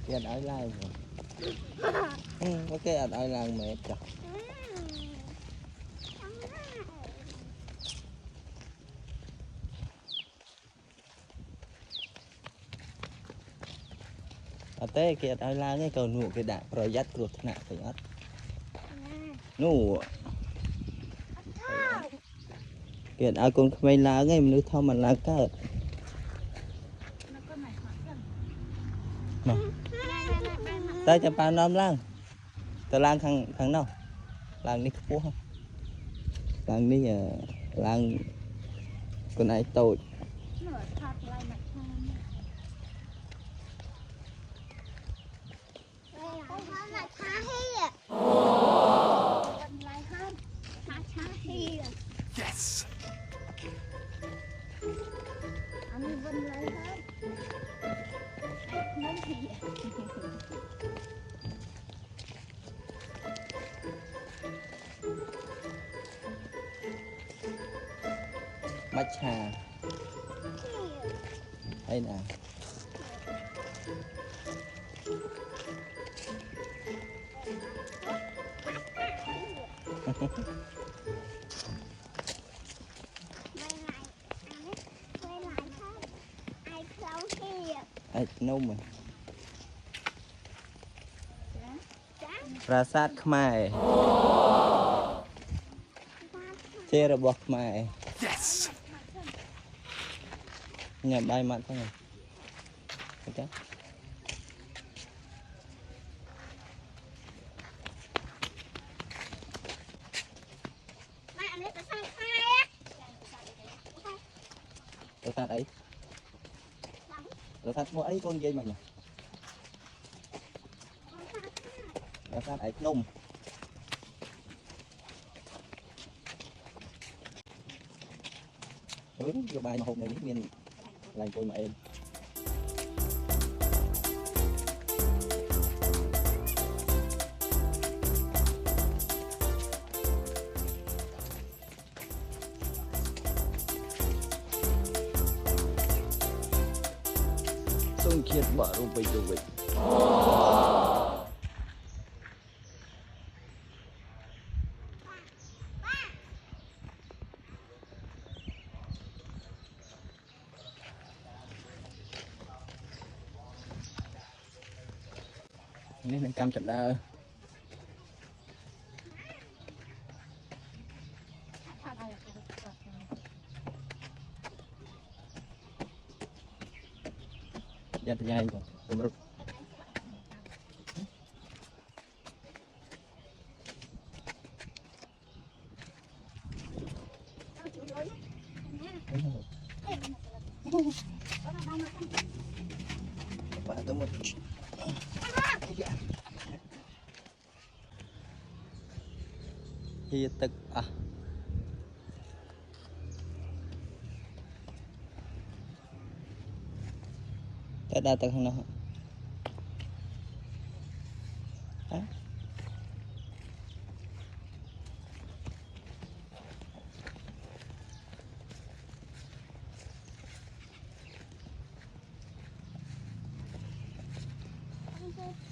Kia đói lang rồi. Có kia đói lang mệt rồi. Ở đây kia đói lang cái cầu nụ cái đạn rồi dắt ruột nạ phải ớt. Nụ. Kia đói con không may lá ngay mình thao mà lá cợt. Tới cho ba năm lang. Tờ lang thằng nào? Lang đi phố không? Lang đi lang con này tội. Yes. Mắt trà. Đây nè. Ai nôm rồi. Prasad Khmer. Chê rồi bọc Khmer. Yes. Nhà bay mặt thế này. Okay. Prasad ấy. Prasad mua ấy con dây mà nhỉ? Prasad ấy nôm. Cái bài mà hôm nay biết miền lành tôi mà em. Sung kiệt baru baik-baik. Ini là cam chậm đa. Jangan tanya itu. Nomor. Apa tu mut? Hiទឹកអស់តែដល់ទឹកខាងនោះហ៎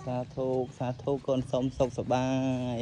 សាធុកូនសុំសុខសប្បាយ